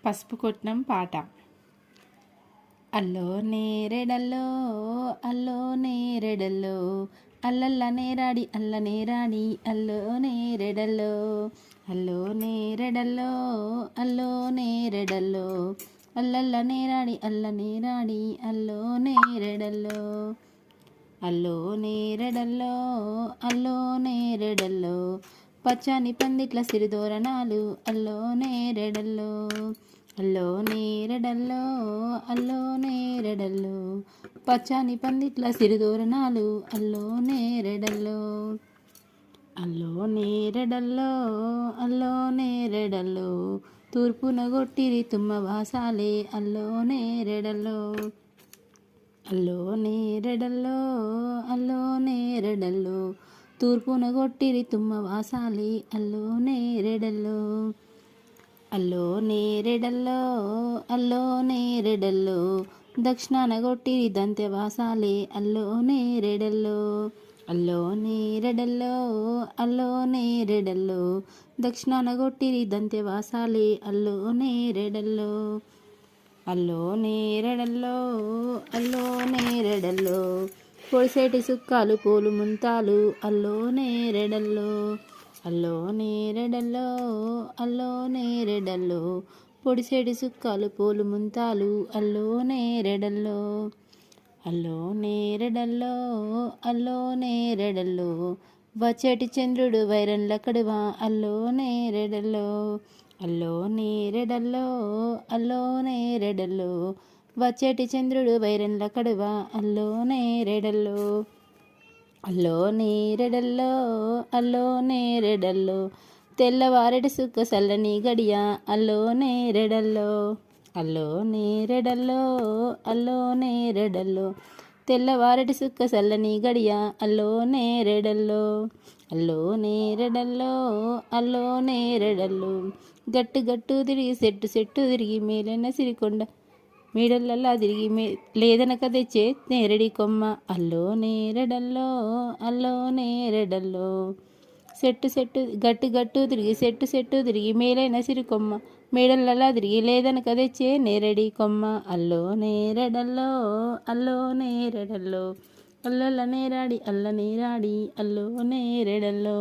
పసుపు కొట్టినం పాట. అల్లో నేరెడల్లో అల్లో నేరెడల్లో అల్లల్ల నేరాడి అల్ల నేరాడి అల్లో నేరెడల్లో అల్లో నేరెడల్లో అల్లో నేరెడల్లో అల్లల్ల నేరాడి అల్ల నేరాడి అల్లో నేరెడల్లో అల్లో నేరెడల్లో అల్లో నేరెడల్లో పచ్చని పందిట్ల సిరిదోరణాలు అల్లో నేరెడల్లో అల్లో నేరెడల్లో అల్లో నేరెడల్లో పచ్చని పందిట్ల సిరిదోరణాలు అల్లో నేరెడల్లో అల్లో నేరెడల్లో అల్లో నేరెడల్లో తూర్పున గొట్టిరి తుమ్మ వాసాలే అల్లో నేరెడల్లో అల్లో నేరెడల్లో అల్లో నేరెడల్లో తూర్పున గొట్టిరి తుమ్మ వాసాలి అల్లో నేరెడల్లో అల్లో నేరెడల్లో అల్లో నేరెడల్లో దక్షిణాన గొట్టిరి దంతె వాసాలి అల్లో నేరెడల్లో అల్లో నేరెడల్లో అల్లో నేరెడల్లో దక్షిణాన గొట్టిరి దంతె వాసాలి అల్లో నేరెడల్లో అల్లో నేరెడల్లో అల్లో నేరెడల్లో పొడిసేటి సుక్కాలు పూలు ముంతాలు అల్లో నేరెడల్లో అల్లో నేరెడల్లో అల్లో నేరెడల్లో పొడిసేటి సుక్కాలు పూలు ముంతాలు అల్లో నేరెడల్లో అల్లో నేరెడల్లో అల్లో నేరెడల్లో వచ్చేటి చంద్రుడు వైరన్ల కడువ అల్లో నేరెడల్లో అల్లో నేరెడల్లో అల్లో నేరెడల్లో వచ్చేటి చంద్రుడు వైరన్ల కడువ అల్లో నేరెడల్లో అల్లో నేరెడల్లో అల్లో నేరెడల్లో తెల్లవారెటి సుక్క సల్లని గడియ అల్లో నేరెడల్లో అల్లో నేరెడల్లో అల్లో నేరెడల్లో తెల్లవారెటి సుక్క సల్లని గడియ అల్లో నేరెడల్లో అల్లో నేరెడల్లో అల్లో నేరెడల్లో గట్టు గట్టు తిరిగి సెట్టు సెట్టు తిరిగి మేలైన సిరికొండ మీడలల్లా తిరిగి లేదనక తెచ్చే నేరడి కొమ్మ అల్లో నేరెడల్లో అల్లో నేరెడల్లో సెట్టు సెట్టు గట్టు గట్టు తిరిగి సెట్టు సెట్టు తిరిగి మేలైన సిరికొమ్మ మేడలల్లా తిరిగి లేదనక తెచ్చే నేరడి కొమ్మ అల్లో నేరెడల్లో అల్లో నేరెడల్లో అల్లల్ల నేరాడి అల్ల నేరాడి అల్లో నేరెడల్లో.